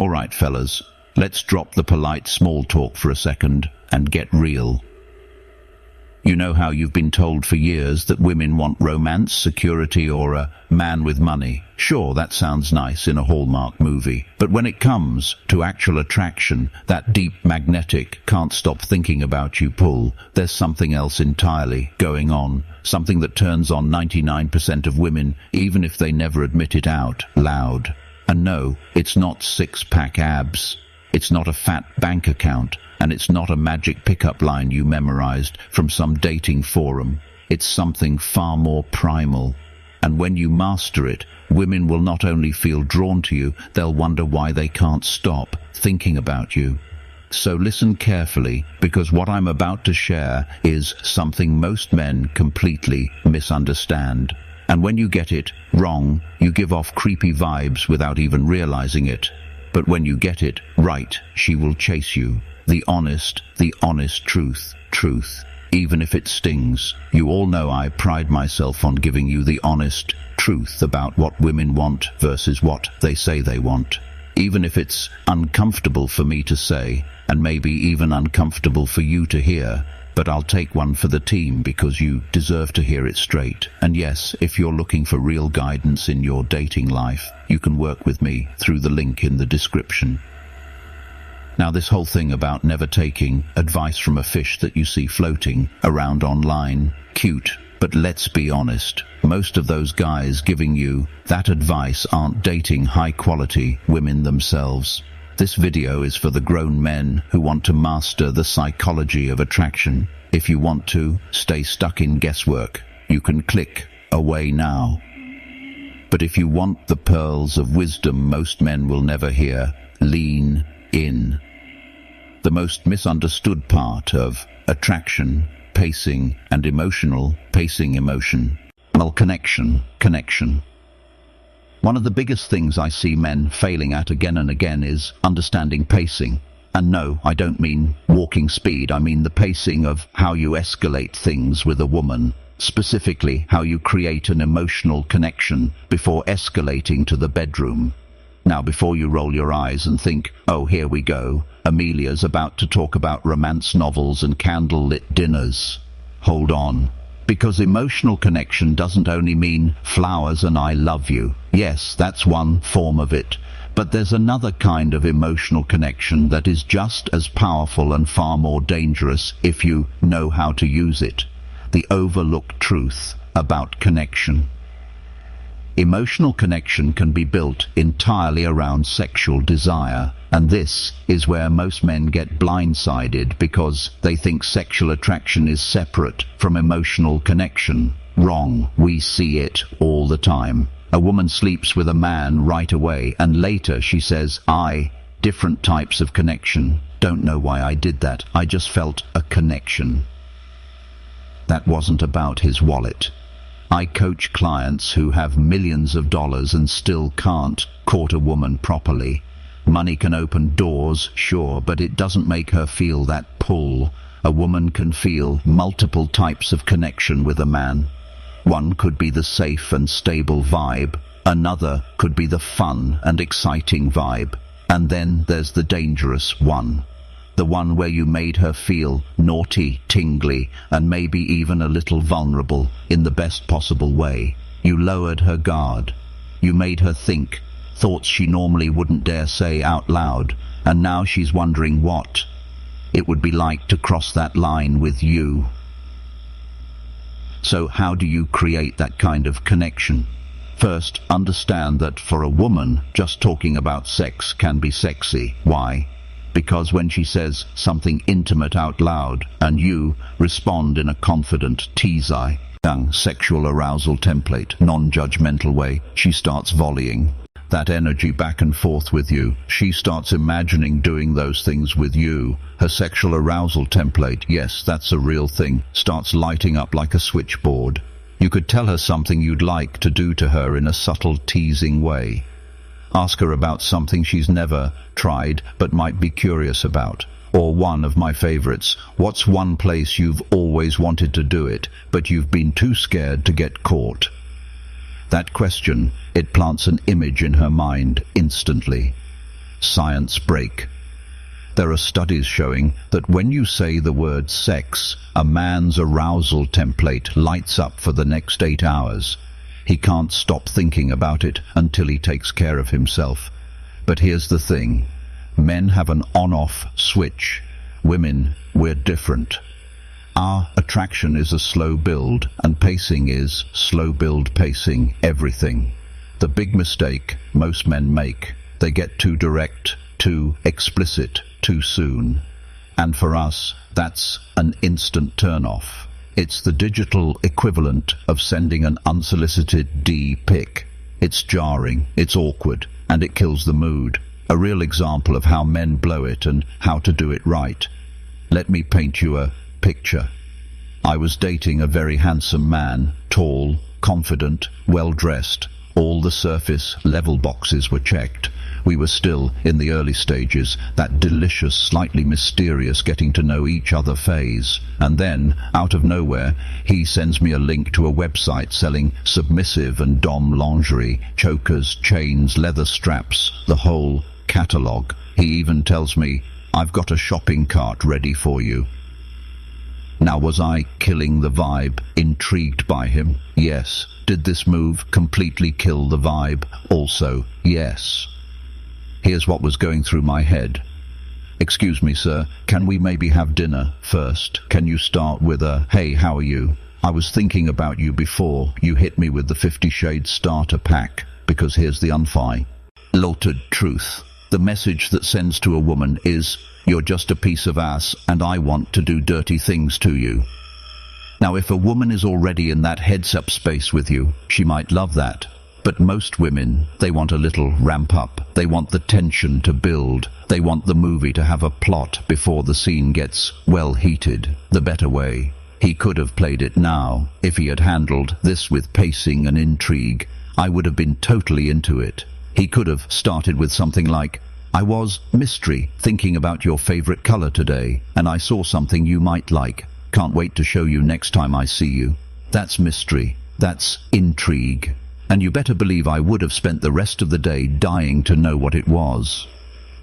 Alright fellas, let's drop the polite small talk for a second and get real. You know how you've been told for years that women want romance, security, or a man with money. Sure, that sounds nice in a Hallmark movie. But when it comes to actual attraction, that deep, magnetic, can't stop thinking about you pull, there's something else entirely going on. Something that turns on 99% of women, even if they never admit it out loud. And no, it's not six-pack abs. It's not a fat bank account. And it's not a magic pickup line you memorized from some dating forum. It's something far more primal. And when you master it, women will not only feel drawn to you, they'll wonder why they can't stop thinking about you. So listen carefully, because what I'm about to share is something most men completely misunderstand. And when you get it wrong, you give off creepy vibes without even realizing it. But when you get it right, she will chase you. The honest truth, even if it stings. You all know I pride myself on giving you the honest truth about what women want versus what they say they want. Even if it's uncomfortable for me to say, and maybe even uncomfortable for you to hear, but I'll take one for the team because you deserve to hear it straight. And yes, if you're looking for real guidance in your dating life, you can work with me through the link in the description. Now, this whole thing about never taking advice from a fish that you see floating around online, cute, but let's be honest, most of those guys giving you that advice aren't dating high-quality women themselves. This video is for the grown men who want to master the psychology of attraction. If you want to stay stuck in guesswork, you can click away now. But if you want the pearls of wisdom most men will never hear, lean in. The most misunderstood part of attraction, pacing, and emotional emotion. Well, connection. One of the biggest things I see men failing at again and again is understanding pacing. And no, I don't mean walking speed, I mean the pacing of how you escalate things with a woman. Specifically, how you create an emotional connection before escalating to the bedroom. Now, before you roll your eyes and think, oh, here we go, Amelia's about to talk about romance novels and candlelit dinners. Hold on. Because emotional connection doesn't only mean flowers and I love you. Yes, that's one form of it. But there's another kind of emotional connection that is just as powerful and far more dangerous if you know how to use it. The overlooked truth about connection. Emotional connection can be built entirely around sexual desire, and this is where most men get blindsided because they think sexual attraction is separate from emotional connection. Wrong. We see it all the time. A woman sleeps with a man right away, and later she says, different types of connection. Don't know why I did that. I just felt a connection. That wasn't about his wallet. I coach clients who have millions of dollars and still can't court a woman properly. Money can open doors, sure, but it doesn't make her feel that pull. A woman can feel multiple types of connection with a man. One could be the safe and stable vibe. Another could be the fun and exciting vibe. And then there's the dangerous one. The one where you made her feel naughty, tingly, and maybe even a little vulnerable in the best possible way. You lowered her guard. You made her think thoughts she normally wouldn't dare say out loud, and now she's wondering what it would be like to cross that line with you. So how do you create that kind of connection? First, understand that for a woman, just talking about sex can be sexy. Why? Because when she says something intimate out loud, and you respond in a confident, tease-eye, sexual arousal template, non-judgmental way, she starts volleying that energy back and forth with you. She starts imagining doing those things with you. Her sexual arousal template, yes, that's a real thing, starts lighting up like a switchboard. You could tell her something you'd like to do to her in a subtle, teasing way. Ask her about something she's never tried but might be curious about. Or one of my favorites, what's one place you've always wanted to do it, but you've been too scared to get caught? That question, it plants an image in her mind instantly. science break. There are studies showing that when you say the word sex, a man's arousal template lights up for the next 8 hours. He can't stop thinking about it until he takes care of himself. But here's the thing. Men have an on-off switch. Women, we're different. Our attraction is a slow build, and pacing is slow build pacing everything. The big mistake most men make, they get too direct, too explicit, too soon. And for us, that's an instant turn-off. It's the digital equivalent of sending an unsolicited D-pic. It's jarring, it's awkward, and it kills the mood. A real example of how men blow it and how to do it right. Let me paint you a picture. I was dating a very handsome man, tall, confident, well-dressed. All the surface level boxes were checked. We were still in the early stages, that delicious, slightly mysterious getting to know each other phase. And then, out of nowhere, he sends me a link to a website selling submissive and dom lingerie, chokers, chains, leather straps, the whole catalogue. He even tells me, "I've got a shopping cart ready for you." Now, was I killing the vibe, intrigued by him? Yes. Did this move completely kill the vibe? Also, yes. Here's what was going through my head. "Excuse me, sir, can we maybe have dinner first? Can you start with a, 'Hey, how are you? I was thinking about you before you hit me with the 50 Shades starter pack, because here's the unfiltered truth. The message that sends to a woman is, you're just a piece of ass and I want to do dirty things to you." Now, if a woman is already in that heads-up space with you, she might love that. But most women, they want a little ramp up. They want the tension to build. They want the movie to have a plot before the scene gets, well, heated. The better way. He could have played it now. If he had handled this with pacing and intrigue, I would have been totally into it. He could have started with something like, "I was, mystery, thinking about your favorite color today, and I saw something you might like. Can't wait to show you next time I see you." That's mystery. That's intrigue. And you better believe I would have spent the rest of the day dying to know what it was.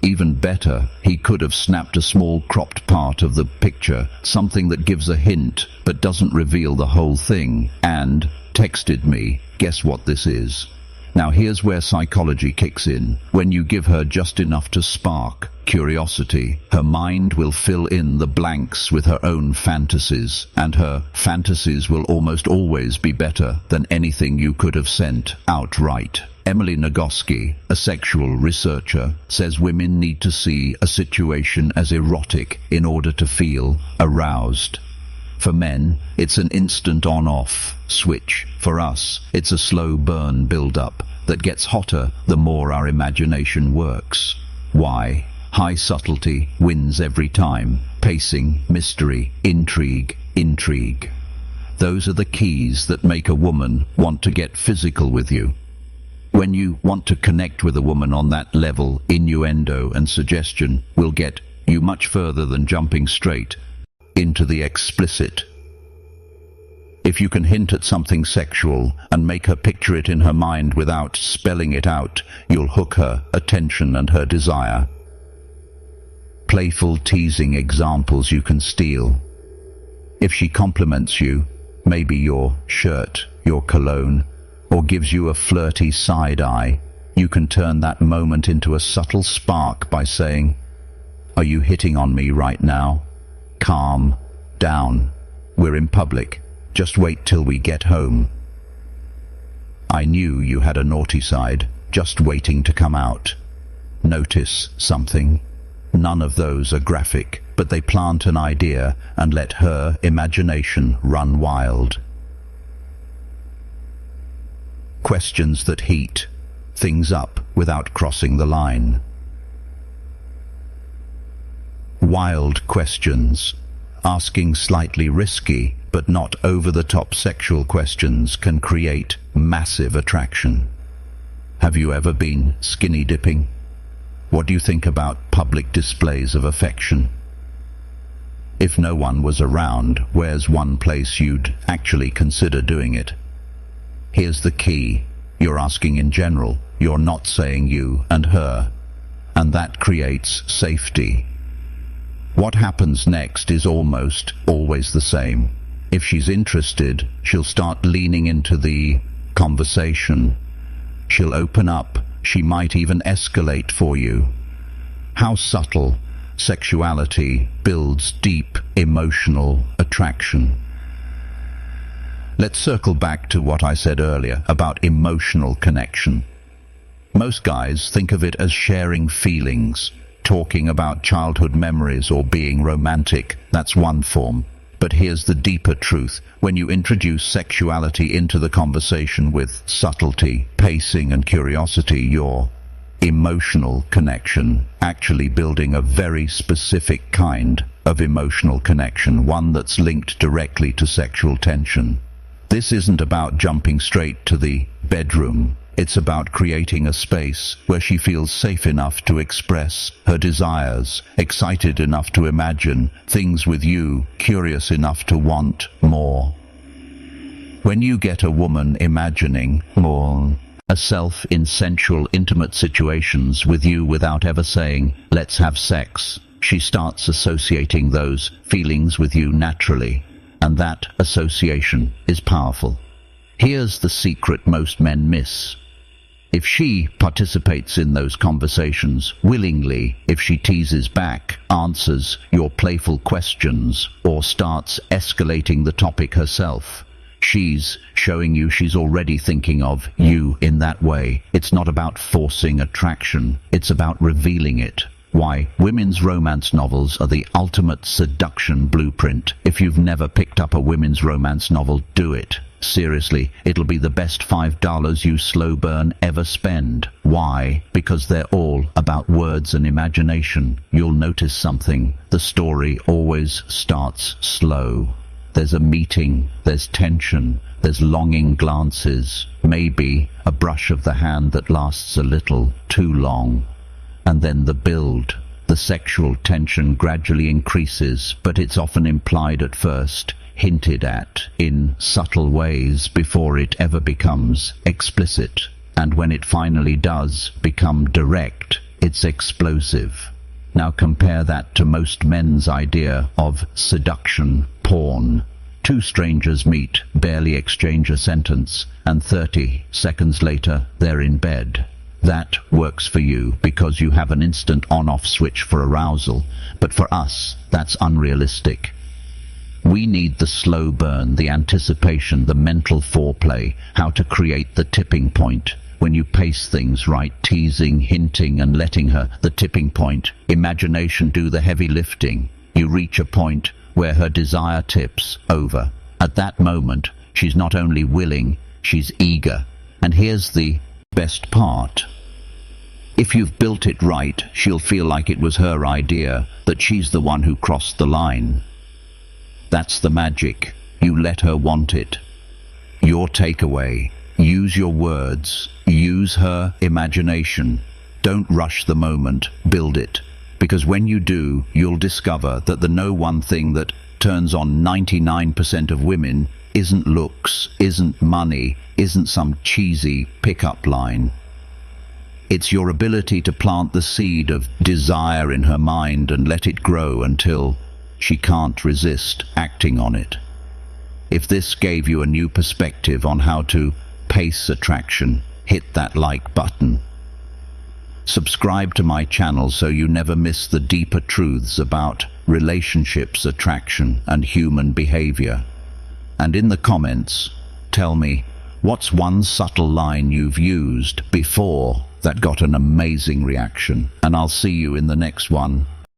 Even better, he could have snapped a small cropped part of the picture, something that gives a hint but doesn't reveal the whole thing, and texted me, "Guess what this is?" Now here's where psychology kicks in. When you give her just enough to spark curiosity, her mind will fill in the blanks with her own fantasies, and her fantasies will almost always be better than anything you could have sent outright. Emily Nagoski, a sexual researcher, says women need to see a situation as erotic in order to feel aroused. For men, it's an instant on-off switch. For us, it's a slow burn build-up that gets hotter the more our imagination works. Why? High subtlety wins every time. Pacing, mystery, intrigue, intrigue. Those are the keys that make a woman want to get physical with you. When you want to connect with a woman on that level, innuendo and suggestion will get you much further than jumping straight into the explicit. If you can hint at something sexual and make her picture it in her mind without spelling it out, you'll hook her attention and her desire. Playful teasing examples you can steal. If she compliments you, maybe your shirt, your cologne, or gives you a flirty side eye, you can turn that moment into a subtle spark by saying, "Are you hitting on me right now? Calm down. We're in public. Just wait till we get home. I knew you had a naughty side, just waiting to come out. Notice something." None of those are graphic, but they plant an idea and let her imagination run wild. Questions that heat things up without crossing the line. Wild questions. Asking slightly risky but not over-the-top sexual questions can create massive attraction. Have you ever been skinny dipping? What do you think about public displays of affection? If no one was around, where's one place you'd actually consider doing it? Here's the key. You're asking in general. You're not saying you and her. and that creates safety. What happens next is almost always the same. If she's interested, she'll start leaning into the conversation. She'll open up. She might even escalate for you. How subtle sexuality builds deep emotional attraction. Let's circle back to what I said earlier about emotional connection. Most guys think of it as sharing feelings, talking about childhood memories or being romantic. That's one form. But here's the deeper truth. When you introduce sexuality into the conversation with subtlety, pacing, and curiosity, you're emotional connection, actually building a very specific kind of emotional connection, one that's linked directly to sexual tension. This isn't about jumping straight to the bedroom. It's about creating a space where she feels safe enough to express her desires, excited enough to imagine things with you, curious enough to want more. When you get a woman imagining more, herself in sensual, intimate situations with you without ever saying, "Let's have sex," she starts associating those feelings with you naturally, and that association is powerful. Here's the secret most men miss. If she participates in those conversations willingly, if she teases back, answers your playful questions, or starts escalating the topic herself, she's showing you she's already thinking of you in that way. It's not about forcing attraction, it's about revealing it. Why? Women's romance novels are the ultimate seduction blueprint. If you've never picked up a women's romance novel, do it. Seriously, it'll be the best $5 you slow burn ever spend. Why? Because they're all about words and imagination. You'll notice something. The story always starts slow. There's a meeting, there's tension, there's longing glances, maybe a brush of the hand that lasts a little too long. And then the build. The sexual tension gradually increases, but it's often implied at first, hinted at in subtle ways before it ever becomes explicit. And when it finally does become direct, it's explosive. Now compare that to most men's idea of seduction porn. Two strangers meet, barely exchange a sentence, and 30 seconds later they're in bed. That works for you because you have an instant on-off switch for arousal, but for us, that's unrealistic. We need the slow burn, the anticipation, the mental foreplay, how to create the tipping point. When you pace things right, teasing, hinting, and letting her, the tipping point, imagination do the heavy lifting. You reach a point where her desire tips over. At that moment, she's not only willing, she's eager. And here's the best part. If you've built it right, she'll feel like it was her idea, that she's the one who crossed the line. That's the magic. You let her want it. Your takeaway. Use your words. Use her imagination. Don't rush the moment. Build it. Because when you do, you'll discover that the no one thing that turns on 99% of women isn't looks, isn't money, isn't some cheesy pickup line. It's your ability to plant the seed of desire in her mind and let it grow until she can't resist acting on it. If this gave you a new perspective on how to pace attraction, hit that like button. Subscribe to my channel so you never miss the deeper truths about relationships, attraction, and human behavior. And in the comments, tell me, what's one subtle line you've used before that got an amazing reaction? And I'll see you in the next one.